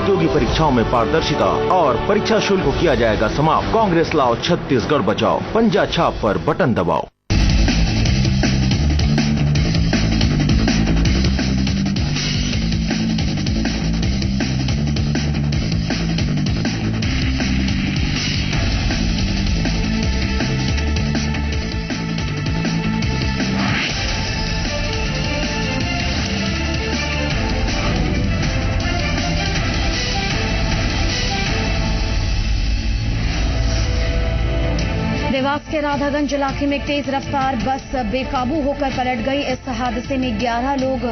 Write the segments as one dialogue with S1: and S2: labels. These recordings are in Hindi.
S1: प्रतियोगी परीक्षाओं में पारदर्शिता और परीक्षा शुल्क को किया जाएगा समाप्त। कांग्रेस लाओ छत्तीसगढ़ बचाओ, पंजा छाप पर बटन दबाओ।
S2: देवास के राधागंज इलाके में एक तेज रफ्तार बस बेकाबू होकर पलट गई। इस हादसे में 11 लोग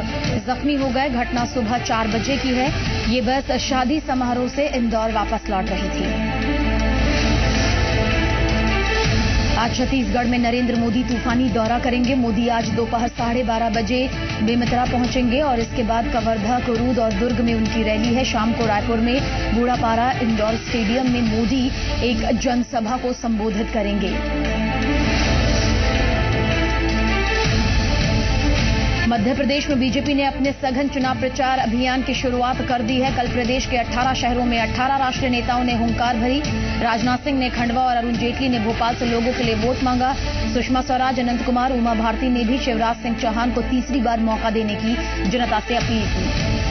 S2: जख्मी हो गए। घटना सुबह 4 बजे की है। ये बस शादी समारोह से इंदौर वापस लौट रही थी। आज छत्तीसगढ़ में नरेंद्र मोदी तूफानी दौरा करेंगे। मोदी आज दोपहर 12:30 बजे बेमेतरा पहुंचेंगे और इसके बाद कवर्धा, कुरूद और दुर्ग में उनकी रैली है। शाम को रायपुर में बूढ़ापारा इंडोर स्टेडियम में मोदी एक जनसभा को संबोधित करेंगे। मध्य प्रदेश में बीजेपी ने अपने सघन चुनाव प्रचार अभियान की शुरुआत कर दी है। कल प्रदेश के 18 शहरों में 18 राष्ट्रीय नेताओं ने हुंकार भरी। राजनाथ सिंह ने खंडवा और अरुण जेटली ने भोपाल से लोगों के लिए वोट मांगा। सुषमा स्वराज, अनंत कुमार, उमा भारती ने भी शिवराज सिंह चौहान को तीसरी बार मौका देने की जनता से अपील की।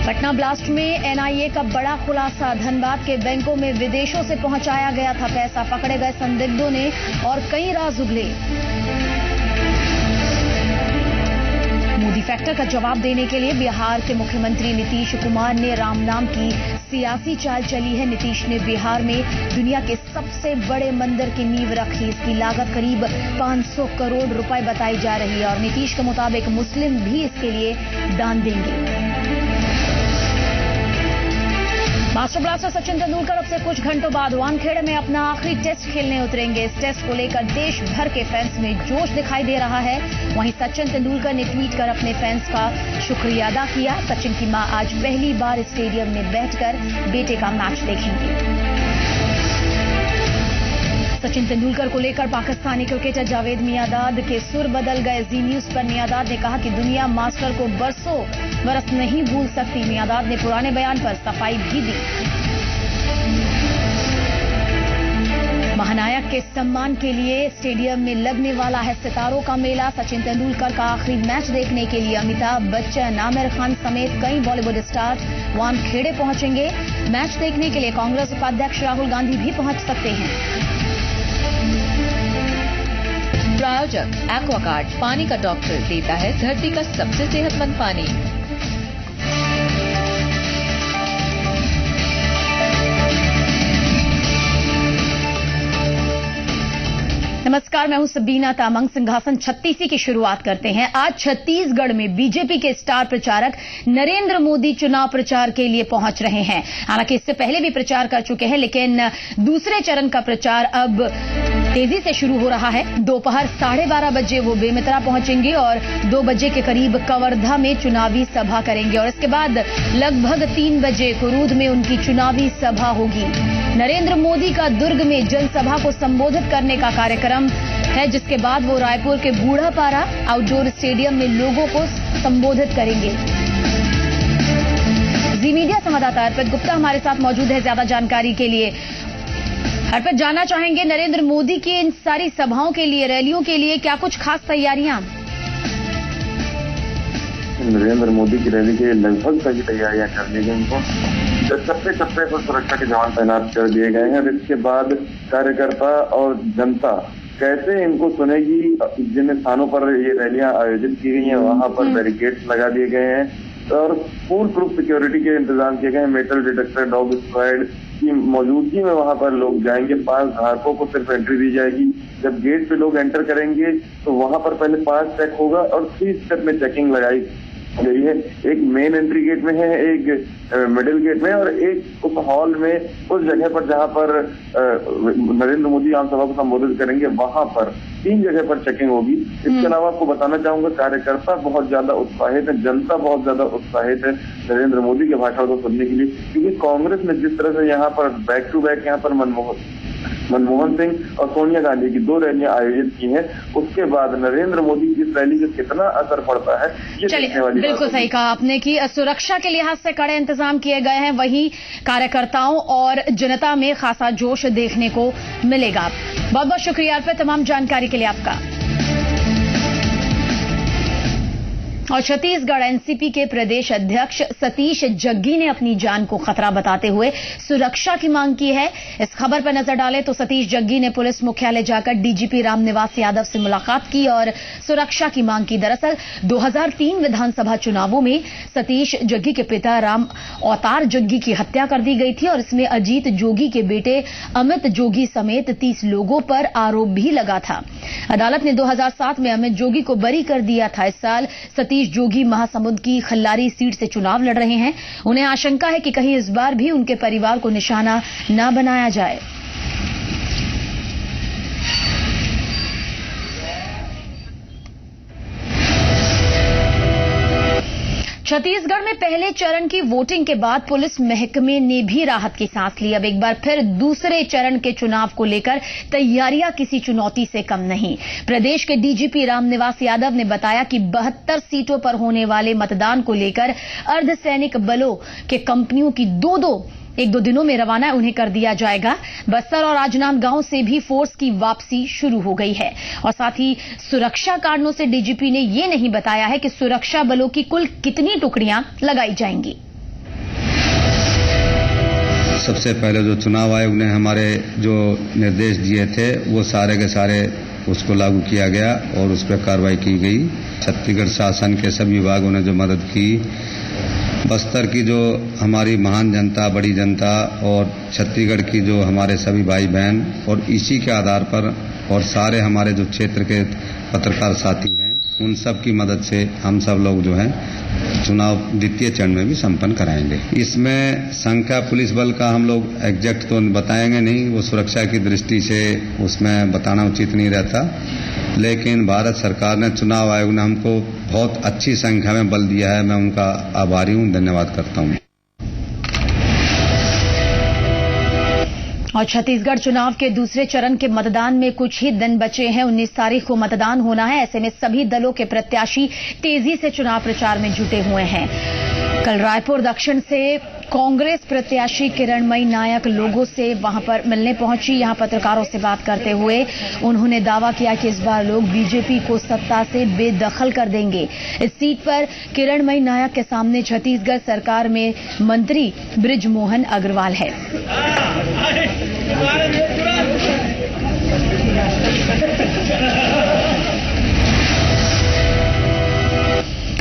S2: पटना ब्लास्ट में एनआईए का बड़ा खुलासा। धनबाद के बैंकों में विदेशों से पहुंचाया गया था पैसा। पकड़े गए संदिग्धों ने और कई राज उगले। मोदी फैक्टर का जवाब देने के लिए बिहार के मुख्यमंत्री नीतीश कुमार ने राम नाम की सियासी चाल चली है। नीतीश ने बिहार में दुनिया के सबसे बड़े मंदिर की नींव रखी। इसकी लागत करीब 500 करोड़ रुपए बताई जा रही है और नीतीश के मुताबिक मुस्लिम भी इसके लिए दान देंगे। मास्टर ब्लास्टर सचिन तेंदुलकर अब से कुछ घंटों बाद वानखेड़े में अपना आखिरी टेस्ट खेलने उतरेंगे। इस टेस्ट को लेकर देश भर के फैंस में जोश दिखाई दे रहा है। वहीं सचिन तेंदुलकर ने ट्वीट कर अपने फैंस का शुक्रिया अदा किया। सचिन की मां आज पहली बार स्टेडियम में बैठकर बेटे का मैच देखेंगे। सचिन तेंदुलकर को लेकर पाकिस्तानी क्रिकेटर जावेद मियांदाद के सुर बदल गए। जी न्यूज पर मियांदाद ने कहा कि दुनिया मास्टर को बरसों बरस नहीं भूल सकती। मियांदाद ने पुराने बयान पर सफाई भी दी। महानायक के सम्मान के लिए स्टेडियम में लगने वाला है सितारों का मेला। सचिन तेंदुलकर का आखिरी मैच देखने के लिए अमिताभ बच्चन, आमिर खान समेत कई बॉलीवुड स्टार वानखेड़े पहुंचेंगे। मैच देखने के लिए कांग्रेस उपाध्यक्ष राहुल गांधी भी पहुंच सकते हैं।
S3: प्रायोजक एक्वागार्ड, पानी का डॉक्टर, देता है धरती का सबसे सेहतमंद पानी।
S2: नमस्कार, मैं हूं सबीना तामंग। सिंहासन 36 की शुरुआत करते हैं। आज छत्तीसगढ़ में बीजेपी के स्टार प्रचारक नरेंद्र मोदी चुनाव प्रचार के लिए पहुंच रहे हैं। हालांकि इससे पहले भी प्रचार कर चुके हैं, लेकिन दूसरे चरण का प्रचार अब तेजी से शुरू हो रहा है। दोपहर 12:30 बजे वो बेमेतरा पहुंचेंगे और 2 बजे के करीब कवर्धा में चुनावी सभा करेंगे और इसके बाद लगभग 3 बजे कुरूद में उनकी चुनावी सभा होगी। नरेंद्र मोदी का दुर्ग में जनसभा को संबोधित करने का कार्यक्रम है, जिसके बाद वो रायपुर के बूढ़ापारा आउटडोर स्टेडियम में लोगों को संबोधित करेंगे। जी मीडिया संवाददाता अर्पित गुप्ता हमारे साथ मौजूद है ज्यादा जानकारी के लिए। अर्पित, जानना चाहेंगे नरेंद्र मोदी की इन सारी सभाओं के लिए, रैलियों के लिए क्या कुछ खास तैयारियां?
S4: नरेंद्र मोदी की रैली के लगभग सभी तैयारियां कर ली गई हैं। चप्पे चप्पे पर सुरक्षा के जवान तैनात कर दिए गए हैं और इसके बाद कार्यकर्ता और जनता कैसे इनको सुनेगी, जिन स्थानों पर ये रैलियां आयोजित की गई हैं वहां पर बैरिकेड्स लगा दिए गए हैं और फुल प्रूफ सिक्योरिटी के इंतजाम किए गए हैं। मेटल डिटेक्टर, डॉग स्क्वाड की मौजूदगी में वहां पर लोग जाएंगे। पास धारकों को सिर्फ एंट्री दी जाएगी। जब गेट पे लोग एंटर करेंगे तो वहां पर पहले पास चेक होगा और 3 स्टेप में चेकिंग लगाई गई है। एक मेन एंट्री गेट में है, एक मिडिल गेट में और एक उस हॉल में, उस जगह पर जहां पर नरेंद्र मोदी आम सभा को संबोधित करेंगे वहां पर 3 जगह पर चेकिंग होगी। इसके अलावा आपको बताना चाहूंगा, कार्यकर्ता बहुत ज्यादा उत्साहित है, जनता बहुत ज्यादा उत्साहित है नरेंद्र मोदी के भाषण को सुनने के लिए, क्योंकि कांग्रेस ने जिस तरह से यहाँ पर बैक टू बैक यहाँ पर मनमोहन मनमोहन सिंह और सोनिया गांधी की 2 रैलियां आयोजित की हैं। उसके बाद नरेंद्र मोदी की इस रैली से कितना असर पड़ता है ये देखने वाली बात
S2: बिल्कुल सही कहा आपने कि सुरक्षा के लिहाज से कड़े इंतजाम किए गए हैं, वहीं कार्यकर्ताओं और जनता में खासा जोश देखने को मिलेगा। बहुत बहुत शुक्रिया पे तमाम जानकारी के लिए आपका। और छत्तीसगढ़ एनसीपी के प्रदेश अध्यक्ष सतीश जग्गी ने अपनी जान को खतरा बताते हुए सुरक्षा की मांग की है। इस खबर पर नजर डालें तो सतीश जग्गी ने पुलिस मुख्यालय जाकर डीजीपी रामनिवास यादव से मुलाकात की और सुरक्षा की मांग की। दरअसल 2003 विधानसभा चुनावों में सतीश जग्गी के पिता राम अवतार जग्गी की हत्या कर दी गई थी और इसमें अजीत जोगी के बेटे अमित जोगी समेत 30 लोगों पर आरोप भी लगा था। अदालत ने 2007 में अमित जोगी को बरी कर दिया था। इस साल सतीश जोगी महासमुंद की खल्लारी सीट से चुनाव लड़ रहे हैं। उन्हें आशंका है कि कहीं इस बार भी उनके परिवार को निशाना न बनाया जाए। छत्तीसगढ़ में पहले चरण की वोटिंग के बाद पुलिस महकमे ने भी राहत की सांस ली। अब एक बार फिर दूसरे चरण के चुनाव को लेकर तैयारियां किसी चुनौती से कम नहीं। प्रदेश के डीजीपी रामनिवास यादव ने बताया कि 72 सीटों पर होने वाले मतदान को लेकर अर्धसैनिक बलों के कंपनियों की 1-2 दिनों में रवाना उन्हें कर दिया जाएगा। बस्तर और राजनांदगांव से भी फोर्स की वापसी शुरू हो गई है और साथ ही सुरक्षा कारणों से डीजीपी ने ये नहीं बताया है कि सुरक्षा बलों की कुल कितनी टुकड़ियां लगाई जाएंगी।
S5: सबसे पहले जो चुनाव आयोग ने हमारे जो निर्देश दिए थे वो सारे के सारे उसको लागू किया गया और उस पर कार्रवाई की गई। छत्तीसगढ़ शासन के सभी विभागों ने जो मदद की, बस्तर की जो हमारी महान जनता, बड़ी जनता और छत्तीसगढ़ की जो हमारे सभी भाई बहन और इसी के आधार पर और सारे हमारे जो क्षेत्र के पत्रकार साथी हैं उन सब की मदद से हम सब लोग जो हैं चुनाव द्वितीय चरण में भी संपन्न कराएंगे। इसमें संख्या पुलिस बल का हम लोग एग्जैक्ट तो बताएंगे नहीं, वो सुरक्षा की दृष्टि से उसमें बताना उचित नहीं रहता, लेकिन भारत सरकार ने, चुनाव आयोग ने हमको बहुत अच्छी संख्या में बल दिया है। मैं उनका आभारी हूं, धन्यवाद करता हूं।
S2: और छत्तीसगढ़ चुनाव के दूसरे चरण के मतदान में कुछ ही दिन बचे हैं। 19 तारीख को मतदान होना है। ऐसे में सभी दलों के प्रत्याशी तेजी से चुनाव प्रचार में जुटे हुए हैं। कल रायपुर दक्षिण से कांग्रेस प्रत्याशी किरणमयी नायक लोगों से वहां पर मिलने पहुंची। यहां पत्रकारों से बात करते हुए उन्होंने दावा किया कि इस बार लोग बीजेपी को सत्ता से बेदखल कर देंगे। इस सीट पर किरणमयी नायक के सामने छत्तीसगढ़ सरकार में मंत्री बृजमोहन अग्रवाल है।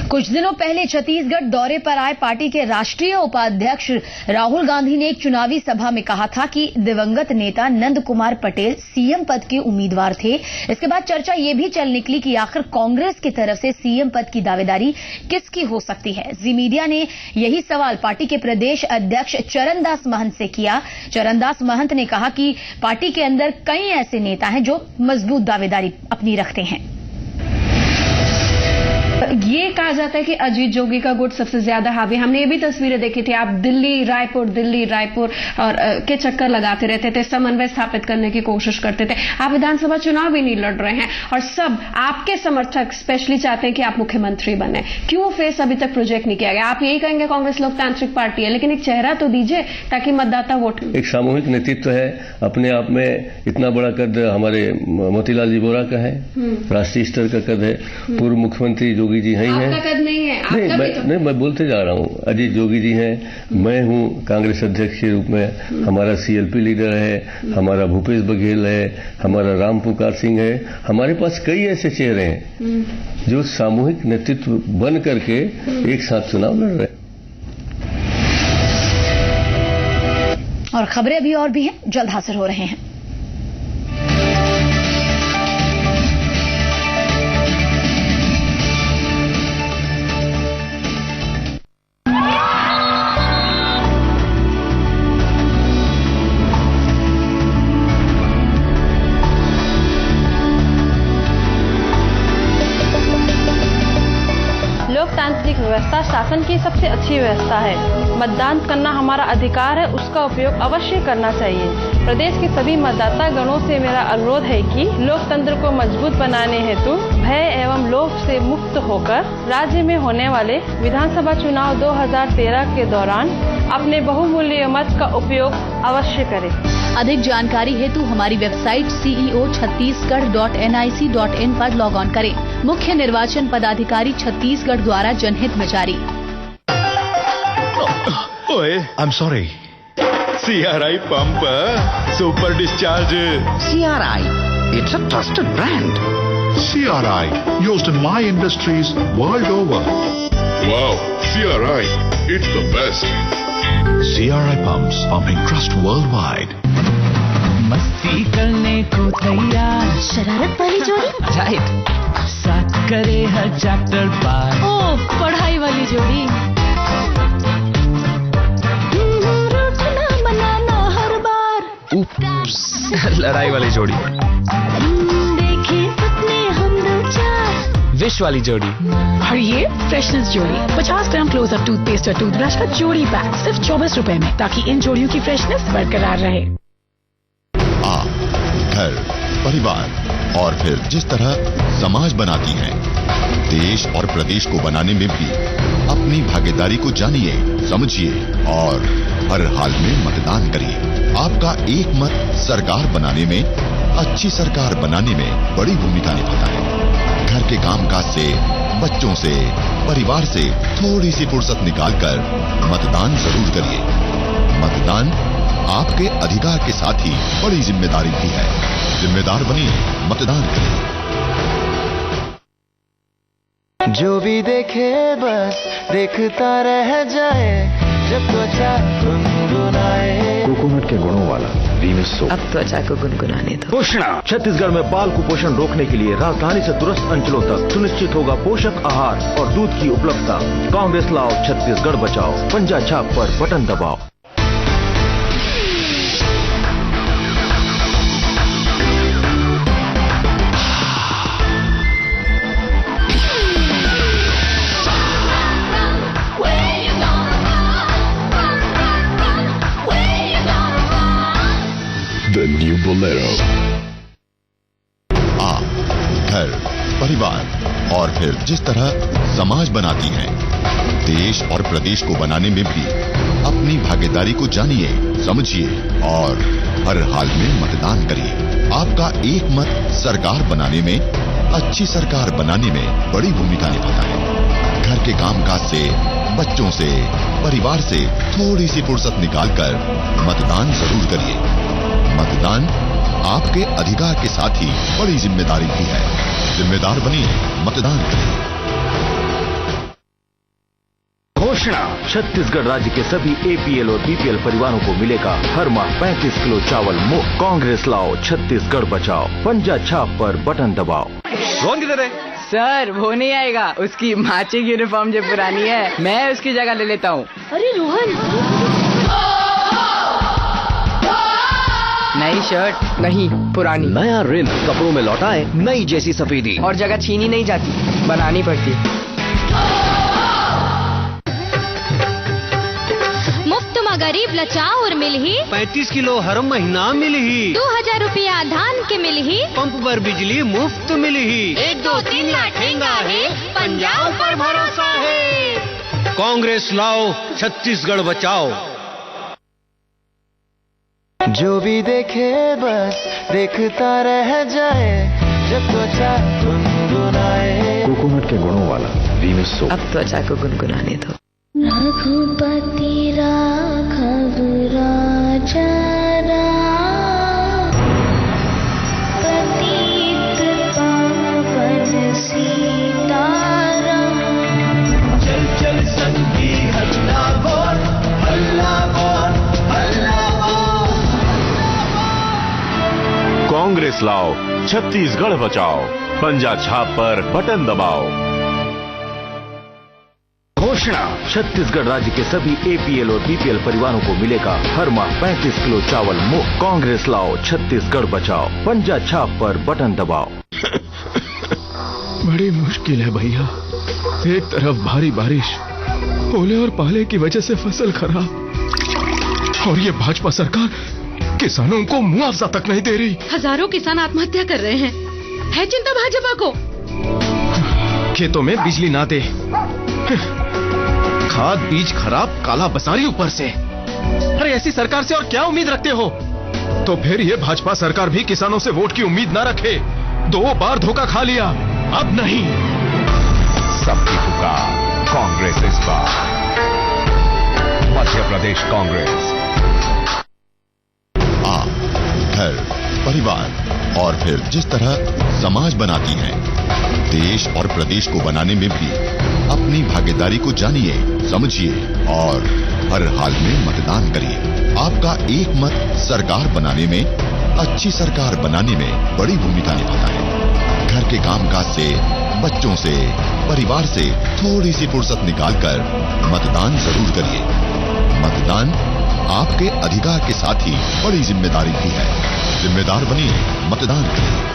S2: कुछ दिनों पहले छत्तीसगढ़ दौरे पर आए पार्टी के राष्ट्रीय उपाध्यक्ष राहुल गांधी ने एक चुनावी सभा में कहा था कि दिवंगत नेता नंद कुमार पटेल सीएम पद के उम्मीदवार थे। इसके बाद चर्चा ये भी चल निकली कि आखिर कांग्रेस की तरफ से सीएम पद की दावेदारी किसकी हो सकती है। जी मीडिया ने यही सवाल पार्टी के प्रदेश अध्यक्ष चरणदास महंत से किया। चरणदास महंत ने कहा कि पार्टी के अंदर कई ऐसे नेता हैं जो मजबूत दावेदारी अपनी रखते हैं।
S6: ये कहा जाता है कि अजीत जोगी का गुट सबसे ज्यादा हावी। हमने ये भी तस्वीरें देखी थी, आप दिल्ली रायपुर और के चक्कर लगाते रहते थे, समन्वय स्थापित करने की कोशिश करते थे। आप विधानसभा चुनाव भी नहीं लड़ रहे हैं और सब आपके समर्थक स्पेशली चाहते हैं कि आप मुख्यमंत्री बने। क्यों फेस अभी तक प्रोजेक्ट नहीं किया गया? आप यही कहेंगे कांग्रेस लोकतांत्रिक पार्टी है, लेकिन एक चेहरा तो दीजिए ताकि मतदाता वोट।
S7: एक सामूहिक नेतृत्व है, अपने आप में इतना बड़ा कद हमारे मोतीलाल जी वोरा का है, राष्ट्रीय स्तर का कद है। पूर्व मुख्यमंत्री जोगी जी हैं,
S6: आपका कद नहीं है।
S7: नहीं, मैं बोलते जा रहा हूं, अजीत जोगी जी हैं, मैं हूं कांग्रेस अध्यक्ष के रूप में, हमारा सीएलपी लीडर है, हमारा भूपेश बघेल है, हमारा राम पुकार सिंह है। हमारे पास कई ऐसे चेहरे हैं जो सामूहिक नेतृत्व बन करके एक साथ चुनाव लड़ रहे हैं।
S2: और खबरें अभी और भी हैं, जल्द हाजिर हो रहे हैं।
S6: लोकतांत्रिक व्यवस्था शासन की सबसे अच्छी व्यवस्था है। मतदान करना हमारा अधिकार है, उसका उपयोग अवश्य करना चाहिए। प्रदेश के सभी मतदाता गणों से मेरा अनुरोध है कि लोकतंत्र को मजबूत बनाने हेतु भय एवं लोभ से मुक्त होकर राज्य में होने वाले विधानसभा चुनाव 2013 के दौरान अपने बहुमूल्य मत का उपयोग अवश्य करें।
S2: अधिक जानकारी हेतु हमारी वेबसाइट ceo.chhattisgarh.nic.in पर लॉग ऑन करें। मुख्य निर्वाचन पदाधिकारी छत्तीसगढ़ द्वारा जनहित में जारी।
S8: ओए, I'm sorry. CRI pump, super discharge.
S9: CRI, it's a trusted brand.
S10: CRI, used in my industries world over.
S8: Wow, CRI, it's the best.
S10: CRI pumps, pumping trust worldwide.
S9: मस्ती करने को तैयार,
S2: शरारत वाली जोड़ी,
S9: राइट, साथ करे हर चैप्टर पार।
S2: ओह, पढ़ाई वाली जोड़ी, रूठना मनाना हर बार।
S9: उप्स, लड़ाई वाली जोड़ी,
S2: देखे सपने हम दो चार।
S9: विश वाली जोड़ी,
S11: और ये फ्रेशनेस जोड़ी 50 ग्राम क्लोजअप टूथपेस्ट और टूथब्रश का जोड़ी पैक सिर्फ 24 रुपए में, ताकि इन जोड़ियों की फ्रेशनेस बरकरार रहे।
S10: आप, घर, परिवार और फिर जिस तरह समाज बनाती हैं, देश और प्रदेश को बनाने में भी अपनी भागीदारी को जानिए, समझिए और हर हाल में मतदान करिए। आपका एक मत सरकार बनाने में, अच्छी सरकार बनाने में बड़ी भूमिका निभाता है। घर के कामकाज से, बच्चों से, परिवार से थोड़ी सी फुर्सत निकालकर मतदान जरूर करिए। मतदान आपके अधिकार के साथ ही बड़ी जिम्मेदारी भी है। जिम्मेदार बनिए, मतदान करिए।
S12: जो भी देखे बस देखता रह जाए, जब त्वचा गुनगुनाए।
S1: कोकोनट के गुणों वाला वीनस सोप।
S3: अब त्वचा को गुनगुनाने दो।
S1: पोषणा, छत्तीसगढ़ में बाल कुपोषण रोकने के लिए राजधानी से दूरस्थ अंचलों तक सुनिश्चित होगा पोषक आहार और दूध की उपलब्धता। कांग्रेस लाओ, छत्तीसगढ़ बचाओ। पंजा छाप पर बटन दबाओ।
S10: The new Bolero. आप, घर, परिवार और फिर जिस तरह समाज बनाती हैं, देश और प्रदेश को बनाने में भी अपनी भागीदारी को जानिए, समझिए और हर हाल में मतदान करिए। आपका एक मत सरकार बनाने में, अच्छी सरकार बनाने में बड़ी भूमिका निभाता है। घर के कामकाज से, बच्चों से, परिवार से थोड़ी सी फुर्सत निकालकर मतदान जरूर करिए। मतदान आपके अधिकार के साथ ही बड़ी जिम्मेदारी भी है। जिम्मेदार बनिए, मतदान करिए।
S1: घोषणा, छत्तीसगढ़ राज्य के सभी APL और BPL परिवारों को मिलेगा हर माह 35 किलो चावल मुफ्त। कांग्रेस लाओ, छत्तीसगढ़ बचाओ। पंजा छाप पर बटन दबाओ।
S12: कौन किधर है? सर, वो नहीं आएगा। उसकी मैचिंग यूनिफॉर्म जो पुरानी है, मैं उसकी जगह ले लेता हूँ।
S2: अरे रोहन,
S12: नई शर्ट नहीं, पुरानी।
S9: नया रिन कपड़ों में लौटाए नई जैसी सफेदी।
S12: और जगह छीनी नहीं जाती, बनानी पड़ती।
S2: मुफ्त में गरीब लचाओ और मिल ही
S9: 35 किलो हर महीना मिल ही।
S2: 2000 रुपया धान के मिल ही।
S9: पंप पर बिजली मुफ्त मिल ही।
S2: 1 2 3 लाठेंगा है, पंजाब पर भरोसा है।
S9: कांग्रेस लाओ, छत्तीसगढ़ बचाओ।
S12: जो भी देखे बस देखता रह जाए, जब त्वचा गुनगुनाए।
S1: कोकोनट के गुणों वाला वीनस सोप।
S3: अब त्वचा को गुनगुनाने दो।
S2: रघुपति राघव राजा राम, पतित पावन सीताराम।
S12: चल चल संगी हल्ला बोल, हल्ला बोल, हल्ला बोल।
S8: कांग्रेस लाओ, छत्तीसगढ़ बचाओ। पंजा छाप पर बटन दबाओ।
S1: घोषणा, छत्तीसगढ़ राज्य के सभी APL और BPL परिवारों को मिलेगा हर माह 35 किलो चावल मुफ्त। कांग्रेस लाओ, छत्तीसगढ़ बचाओ। पंजा छाप पर बटन दबाओ।
S10: बड़ी मुश्किल है भैया। एक तरफ भारी बारिश
S13: ओले और पाले की वजह से फसल खराब, और ये भाजपा सरकार किसानों को मुआवजा तक नहीं दे रही।
S6: हजारों किसान आत्महत्या कर रहे हैं। है चिंता भाजपा को?
S13: खेतों में बिजली ना दे, खाद बीज खराब, काला बाजारी ऊपर से। अरे ऐसी सरकार से और क्या उम्मीद रखते हो? तो फिर ये भाजपा सरकार भी किसानों से वोट की उम्मीद ना रखे। 2 बार धोखा खा लिया, अब नहीं।
S8: सबकी पुकार कांग्रेस इस बार। मध्य प्रदेश कांग्रेस।
S10: आप घर, परिवार और फिर जिस तरह समाज बनाती हैं, देश और प्रदेश को बनाने में भी अपनी भागीदारी को जानिए, समझिए और हर हाल में मतदान करिए। आपका एक मत सरकार बनाने में, अच्छी सरकार बनाने में बड़ी भूमिका निभाता है। घर के कामकाज से, बच्चों से, परिवार से थोड़ी सी फुर्सत निकालकर मतदान जरूर करिए। मतदान आपके अधिकार के साथ ही बड़ी जिम्मेदारी भी है। जिम्मेदार बनिए, मतदान करिए।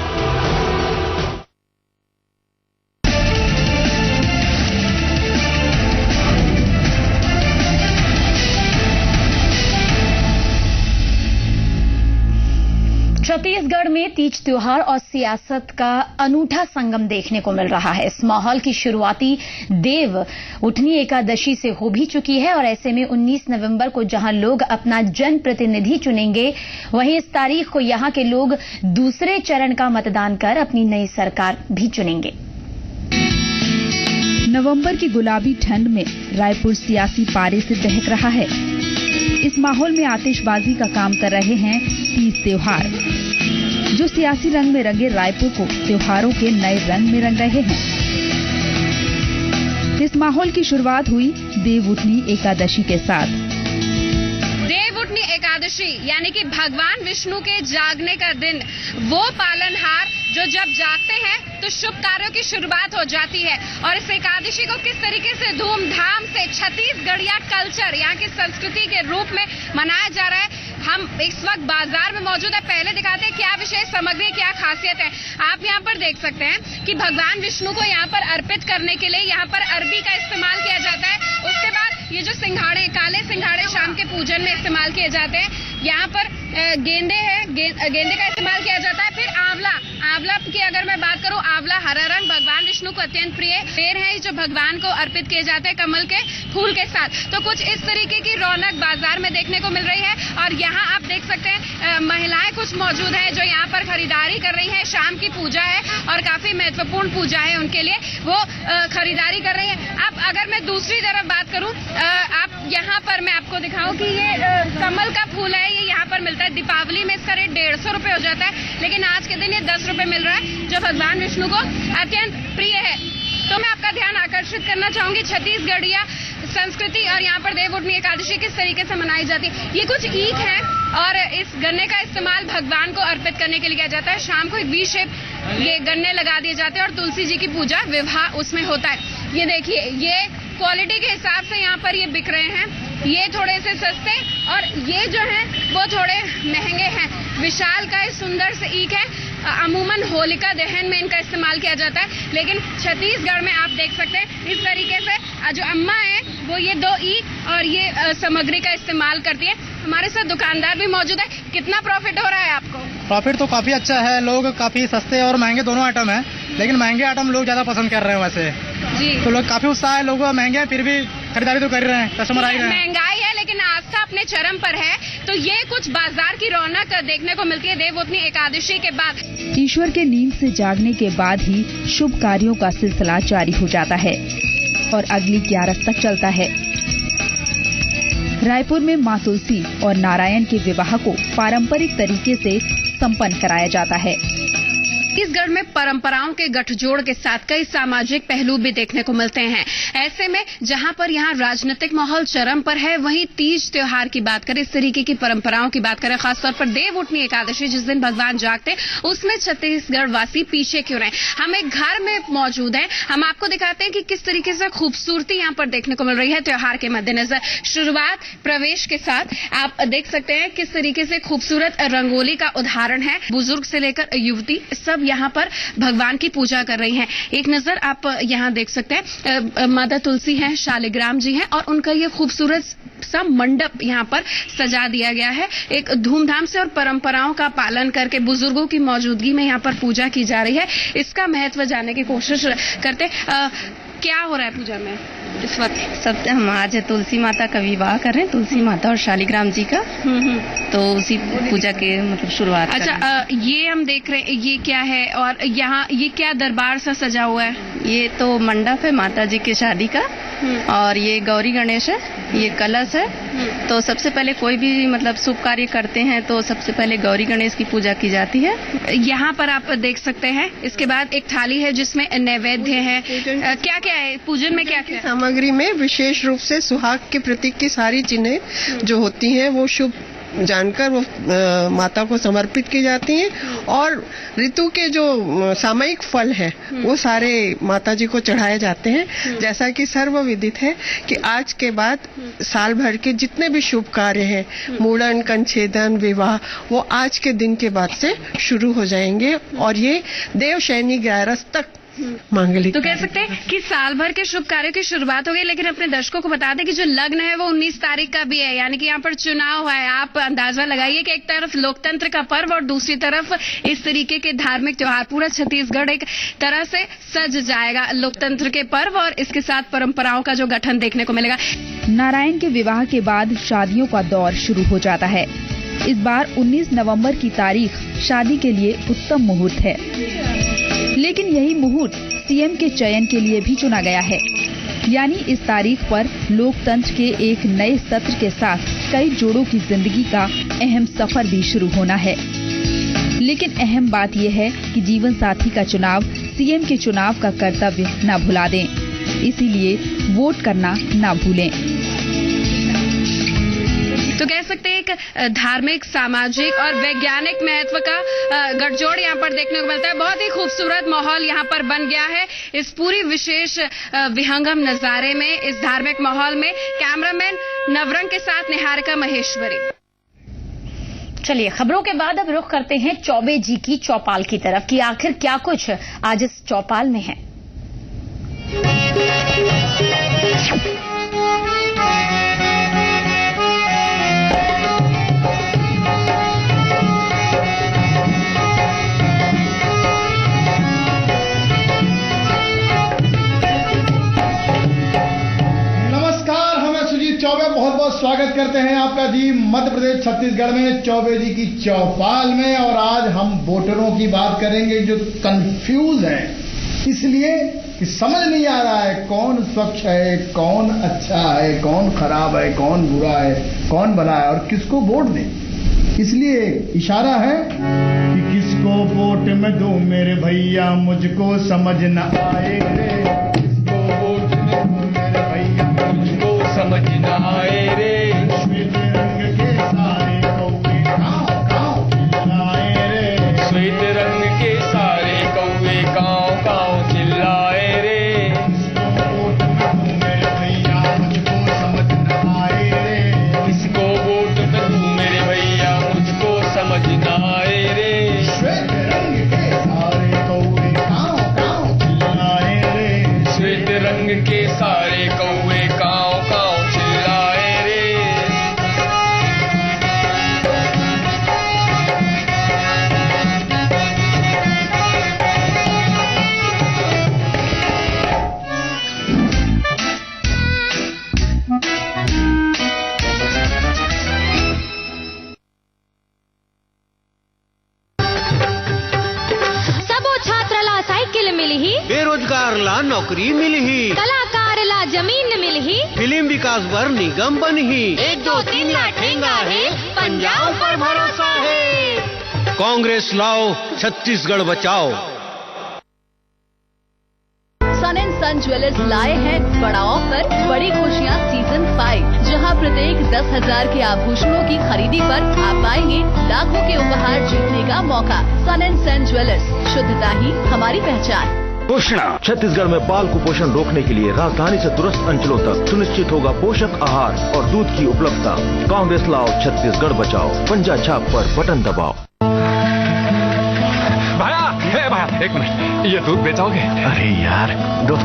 S2: छत्तीसगढ़ में तीज त्योहार और सियासत का अनूठा संगम देखने को मिल रहा है। इस माहौल की शुरुआती देव उठनी एकादशी से हो भी चुकी है और ऐसे में 19 नवंबर को जहां लोग अपना जनप्रतिनिधि चुनेंगे, वहीं इस तारीख को यहां के लोग दूसरे चरण का मतदान कर अपनी नई सरकार भी चुनेंगे।
S14: नवंबर की गुलाबी ठंड में रायपुर सियासी पारे से दहक रहा है। इस माहौल में आतिशबाजी का काम कर रहे हैं तीज त्योहार, जो सियासी रंग में रंगे रायपुर को त्योहारों के नए रंग में रंग रहे हैं। इस माहौल की शुरुआत हुई देवउठनी एकादशी के साथ।
S6: देवउठनी एकादशी यानी कि भगवान विष्णु के जागने का दिन, वो पालनहार जो जब जागते हैं तो शुभ कार्यों की शुरुआत हो जाती है। और इस एकादशी को किस तरीके से धूमधाम से छत्तीसगढ़िया कल्चर, यहाँ की संस्कृति के रूप में मनाया जा रहा है। हम इस वक्त बाजार में मौजूद है, पहले दिखाते हैं क्या विशेष सामग्री, क्या खासियत है। आप यहाँ पर देख सकते हैं कि भगवान विष्णु को यहाँ पर अर्पित करने के लिए यहाँ पर अरबी का इस्तेमाल किया जाता है। उसके बाद ये जो सिंघाड़े, काले सिंघाड़े शाम के पूजन में इस्तेमाल किए जाते हैं। यहाँ पर गेंदे है, गेंदे का इस्तेमाल किया जाता है। फिर आंवला की अगर मैं बात करूं, आंवला हरा रंग भगवान विष्णु को अत्यंत प्रिय। पेड़ है जो भगवान को अर्पित किए जाते हैं कमल के फूल के साथ। तो कुछ इस तरीके की रौनक बाजार में देखने को मिल रही है। और यहाँ आप देख सकते हैं महिलाएं कुछ मौजूद है जो यहाँ पर खरीदारी कर रही है। शाम की पूजा है और काफी महत्वपूर्ण पूजा है उनके लिए, वो खरीदारी कर रही है। अब अगर मैं दूसरी तरफ बात करूं, आप यहाँ पर मैं आपको दिखाऊं कि ये कमल का फूल है, ये यहाँ पर मिलता है। दीपावली में इसका रेट 150 रुपए हो जाता है, लेकिन आज के दिन ये 10 रुपए मिल रहा है, जो भगवान विष्णु को अत्यंत प्रिय है। तो मैं आपका ध्यान आकर्षित करना चाहूंगी छत्तीसगढ़िया संस्कृति और यहाँ पर देवउठनी एकादशी किस तरीके से मनाई जाती है। ये कुछ ईख है और इस गन्ने का इस्तेमाल भगवान को अर्पित करने के लिए किया जाता है। शाम को एक वी शेप ये गन्ने लगा दिए जाते हैं और तुलसी जी की पूजा, विवाह उसमें होता है। ये देखिए, ये क्वालिटी के हिसाब से यहाँ पर ये बिक रहे हैं। ये थोड़े से सस्ते और ये जो है वो थोड़े महंगे हैं। विशाल का सुंदर से ईख है। अमूमन होलिका दहन में इनका इस्तेमाल किया जाता है, लेकिन छत्तीसगढ़ में आप देख सकते हैं इस तरीके से जो अम्मा है वो ये 2 ईख और ये सामग्री का इस्तेमाल करती है। हमारे साथ दुकानदार भी मौजूद है। कितना प्रॉफिट हो रहा है आपको?
S15: प्रॉफिट तो काफी अच्छा है। लोग काफी सस्ते और महंगे दोनों आइटम है, लेकिन महंगे आइटम लोग ज्यादा पसंद कर रहे हैं वैसे
S6: जी।
S15: तो लोग काफी उत्साह है, लोग महंगे हैं फिर भी खरीदारी तो कर रहे हैं, कस्टमर आ रहे हैं।
S6: महंगाई है लेकिन आस्था अपने चरम पर है। तो ये कुछ बाजार की रौनक देखने को मिलती है देवउठनी एकादशी के बाद।
S14: ईश्वर के नींद से जागने के बाद ही शुभ कार्यों का सिलसिला जारी हो जाता है और अगली 11 तक चलता है। रायपुर में मां तुलसी और नारायण के विवाह को पारंपरिक तरीके से संपन्न कराया जाता है।
S6: छत्तीसगढ़ में परंपराओं के गठजोड़ के साथ कई सामाजिक पहलू भी देखने को मिलते हैं। ऐसे में जहां पर यहां राजनीतिक माहौल चरम पर है, वहीं तीज त्योहार की बात करें, इस तरीके की परंपराओं की बात करें, खासतौर पर देवउठनी एकादशी जिस दिन भगवान जागते, उसमें छत्तीसगढ़ वासी पीछे क्यों रहे। हम एक घर में मौजूद हैं, हम आपको दिखाते हैं कि किस तरीके से खूबसूरती यहाँ पर देखने को मिल रही है त्योहार के मद्देनजर। शुरुआत प्रवेश के साथ आप देख सकते हैं किस तरीके से खूबसूरत रंगोली का उदाहरण है। बुजुर्ग से लेकर युवती सब यहाँ पर भगवान की पूजा कर रही हैं। एक नजर आप यहाँ देख सकते हैं, माता तुलसी हैं, शालिग्राम जी हैं और उनका ये खूबसूरत सा मंडप यहाँ पर सजा दिया गया है। एक धूमधाम से और परंपराओं का पालन करके बुजुर्गों की मौजूदगी में यहाँ पर पूजा की जा रही है। इसका महत्व जानने की कोशिश करते। क्या हो रहा है पूजा में इस वक्त?
S16: सब हम आज तुलसी माता का विवाह कर रहे हैं, तुलसी माता और शालिग्राम जी का। तो उसी पूजा के मतलब शुरुआत।
S6: अच्छा, ये हम देख रहे हैं, ये क्या है और यहाँ ये क्या दरबार सा सजा हुआ है?
S16: ये तो मंडप है माता जी की शादी का और ये गौरी गणेश है, ये कलश है। तो सबसे पहले कोई भी मतलब शुभ कार्य करते हैं तो सबसे पहले गौरी गणेश की पूजा की जाती है।
S6: यहाँ पर आप देख सकते हैं। इसके बाद एक थाली है जिसमें नैवेद्य है। क्या क्या है पूजन में? क्या क्या
S17: सामग्री में विशेष रूप से सुहाग के प्रतीक की सारी चीजें जो होती हैं वो शुभ जानकर वो माता को समर्पित की जाती हैं और ऋतु के जो सामयिक फल है वो सारे माता जी को चढ़ाए जाते हैं। जैसा कि सर्वविदित है कि आज के बाद साल भर के जितने भी शुभ कार्य हैं, मुंडन, कंछेदन, विवाह, वो आज के दिन के बाद से शुरू हो जाएंगे और ये देवशयनी 11 तक मांगलिक।
S6: तो कह सकते हैं कि साल भर के शुभ कार्यों की शुरुआत हो गई। लेकिन अपने दर्शकों को बता दें कि जो लग्न है वो 19 तारीख का भी है, यानी कि यहाँ पर चुनाव है। आप अंदाजा लगाइए कि एक तरफ लोकतंत्र का पर्व और दूसरी तरफ इस तरीके के धार्मिक त्योहार। पूरा छत्तीसगढ़ एक तरह से सज जाएगा लोकतंत्र के पर्व और इसके साथ परंपराओं का जो गठन देखने को मिलेगा।
S14: नारायण के विवाह के बाद शादियों का दौर शुरू हो जाता है। इस बार 19 नवंबर की तारीख शादी के लिए उत्तम मुहूर्त है, लेकिन यही मुहूर्त सीएम के चयन के लिए भी चुना गया है। यानी इस तारीख पर लोकतंत्र के एक नए सत्र के साथ कई जोड़ों की जिंदगी का अहम सफर भी शुरू होना है। लेकिन अहम बात यह है कि जीवन साथी का चुनाव सीएम के चुनाव का कर्तव्य न भुला दें, इसीलिए वोट करना न भूलें।
S6: तो कह सकते हैं एक धार्मिक, सामाजिक और वैज्ञानिक महत्व का गठजोड़ यहाँ पर देखने को मिलता है। बहुत ही खूबसूरत माहौल यहाँ पर बन गया है। इस पूरी विशेष विहंगम नजारे में, इस धार्मिक माहौल में कैमरामैन नवरंग के साथ निहारिका महेश्वरी।
S2: चलिए, खबरों के बाद अब रुख करते हैं चौबे जी की चौपाल की तरफ कि आखिर क्या कुछ आज इस चौपाल में है।
S18: चौबे बहुत बहुत स्वागत करते हैं आपका जी मध्य प्रदेश छत्तीसगढ़ में चौबे जी की चौपाल में। और आज हम वोटरों की बात करेंगे जो कंफ्यूज हैं, इसलिए कि समझ नहीं आ रहा है कौन स्वच्छ है, कौन अच्छा है, कौन खराब है, कौन बुरा है, कौन भला है और किसको वोट दें। इसलिए इशारा है कि किसको वोट में दूं मेरे भैया मुझको समझ न आए रे, किसको वोट में दूं मेरे भैया मुझको समझ न आए रे। श्वेत रंग के सारे कौवे गाँव गाँव चिल्लाए रे, श्वेत रंग के सारे कौवे गाँव गाँव चिल्लाए रे। किसको वोट में दूं मेरे भैया मुझको समझ न आए रे, किसको वोट में दूं मेरे भैया मुझको समझ न आए रे। श्वेत रंग के सारे कौवे गाँव गाँव चिल्लाए रे, श्वेत रंग के सारे कौवे गाँव गाँव चिल्लाए रे।
S19: सबो छात्र ला साइकिल मिलही,
S20: बेरोजगार ला नौकरी मिलही,
S19: कलाकार ला जमीन मिलही,
S20: फिल्म विकास बर निगम बनही।
S19: 1 2 3 ला ठेंगा है, पंजाब पर भरोसा है।
S20: कांग्रेस लाओ, छत्तीसगढ़ बचाओ।
S21: सन एंड सन ज्वेलर्स लाए हैं बड़ा ऑफर, बड़ी खुशियाँ सीजन 5, जहां प्रत्येक 10,000 के आभूषणों की खरीदी पर आप पाएंगे लाखों के उपहार जीतने का मौका। सन एंड सन ज्वेलर्स, शुद्धता ही हमारी पहचान।
S1: घोषणा, छत्तीसगढ़ में बाल कुपोषण रोकने के लिए राजधानी से दूरस्थ अंचलों तक सुनिश्चित होगा पोषक आहार और दूध की उपलब्धता। कांग्रेस लाओ, छत्तीसगढ़ बचाओ, पंजा छाप पर बटन दबाओ।
S13: भाया, एक मिनट, ये दूध बेचोगे?
S1: अरे यार, दो।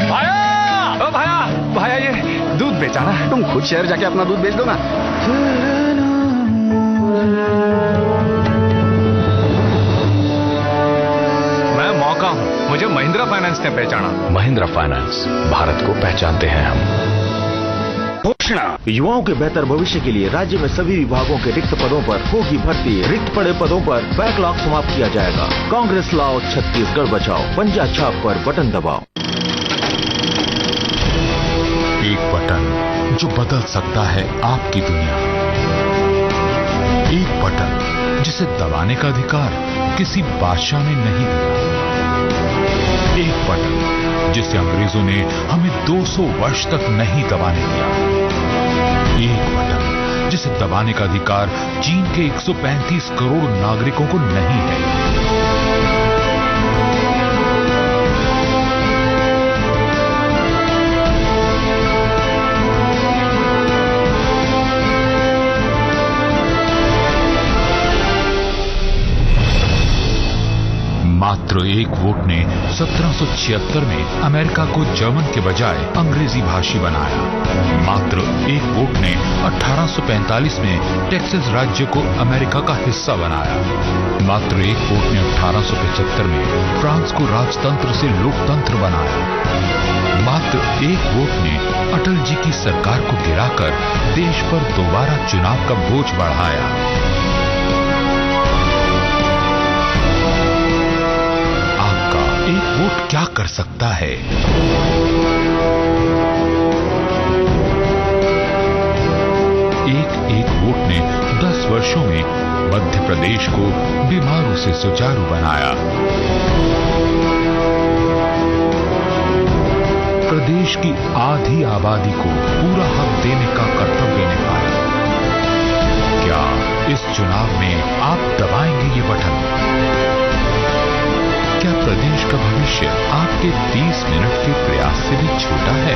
S13: भाया,
S4: भाया ये दूध बेचाना। तुम खुद शहर जाके अपना दूध बेच दो ना। मैं मौका हूँ, मुझे महिंद्रा फाइनेंस ने पहचाना।
S1: महिंद्रा फाइनेंस, भारत को पहचानते हैं हम। घोषणा, युवाओं के बेहतर भविष्य के लिए राज्य में सभी विभागों के रिक्त पदों पर होगी भर्ती। रिक्त पड़े पदों पर बैकलॉग समाप्त किया जाएगा। कांग्रेस लाओ, छत्तीसगढ़ बचाओ। पंजा छाप पर बटन दबाओ।
S10: एक बटन जो बदल सकता है आपकी दुनिया। एक बटन जिसे दबाने का अधिकार किसी बादशाह ने नहीं दिया। एक बटन जिसे अंग्रेजों ने हमें 200 वर्ष तक नहीं दबाने दिया। एक बटन जिसे दबाने का अधिकार चीन के 135 करोड़ नागरिकों को नहीं है। मात्र एक वोट ने 1776 में अमेरिका को जर्मन के बजाय अंग्रेजी भाषी बनाया। मात्र एक वोट ने 1845 में टेक्सास राज्य को अमेरिका का हिस्सा बनाया। मात्र एक वोट ने 1875 में फ्रांस को राजतंत्र से लोकतंत्र बनाया। मात्र एक वोट ने अटल जी की सरकार को गिराकर देश पर दोबारा चुनाव का बोझ बढ़ाया। एक वोट क्या कर सकता है? एक वोट ने 10 वर्षों में मध्य प्रदेश को बीमारों से सुचारू बनाया। प्रदेश की आधी आबादी को पूरा हक देने का कर्तव्य निभाया। क्या इस चुनाव में आप दबाएंगे ये बटन? क्या प्रदेश का भविष्य आपके 30 मिनट के प्रयास से भी छोटा है?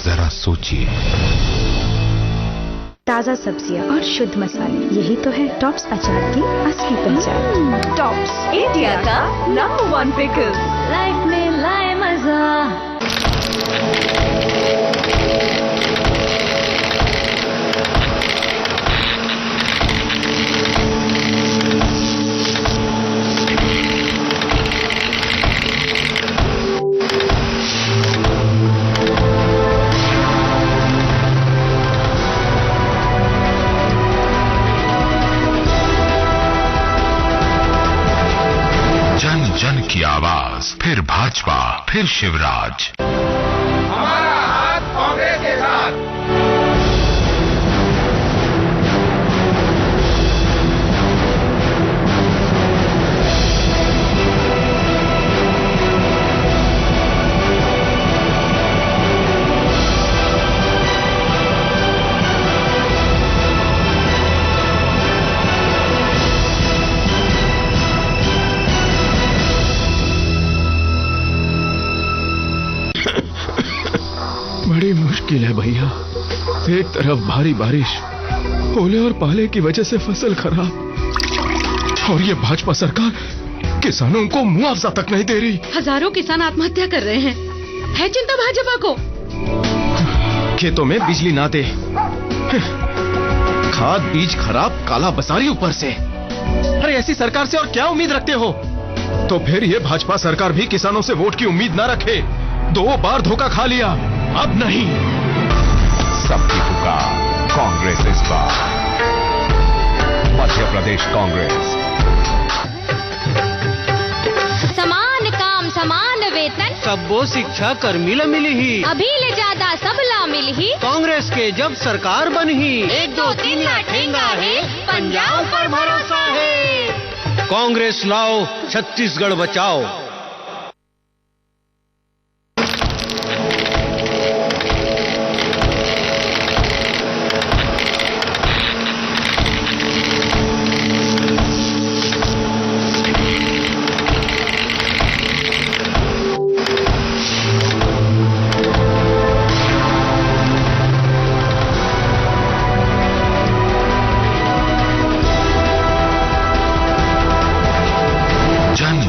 S10: जरा सोचिए।
S22: ताजा सब्जियां और शुद्ध मसाले, यही तो है टॉप्स अचार की असली पहचान।
S21: टॉप्स, इंडिया का नंबर 1 पिकल। लाइफ में लाए मजा।
S10: जन की आवाज, फिर भाजपा, फिर शिवराज।
S19: हमारा हाथ कांग्रेस के साथ।
S13: बड़ी मुश्किल है भैया। एक तरफ भारी बारिश, ओले और पाले की वजह से फसल खराब, और ये भाजपा सरकार किसानों को मुआवजा तक नहीं दे रही।
S23: हजारों किसान आत्महत्या कर रहे हैं। है चिंता भाजपा को।
S13: खेतों में बिजली ना दे, खाद बीज खराब, काला बाजारी ऊपर से। अरे ऐसी सरकार से और क्या उम्मीद रखते हो? तो फिर ये भाजपा सरकार भी किसानों से वोट की उम्मीद ना रखे। 2 बार धोखा खा लिया, अब नहीं।
S24: सबकी पुकार कांग्रेस इस बार। मध्य प्रदेश कांग्रेस।
S21: समान काम समान वेतन,
S20: सबको शिक्षा कर्मी मिली ही।
S21: अभी ले ज्यादा सबला मिल ही।
S20: कांग्रेस के जब सरकार बनी ही।
S21: 1 2 3 लाठेंगा है, पंजाब पर भरोसा है।
S20: कांग्रेस लाओ, छत्तीसगढ़ बचाओ।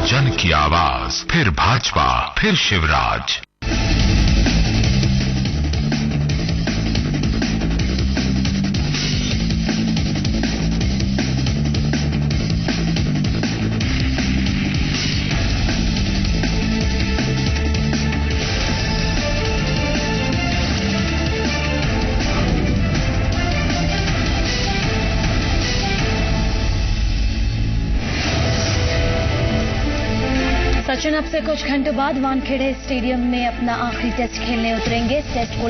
S10: जन की आवाज, फिर भाजपा, फिर शिवराज।
S2: सचिन अब से कुछ घंटों बाद वानखेड़े स्टेडियम में अपना आखिरी टेस्ट खेलने उतरेंगे। इस टेस्ट को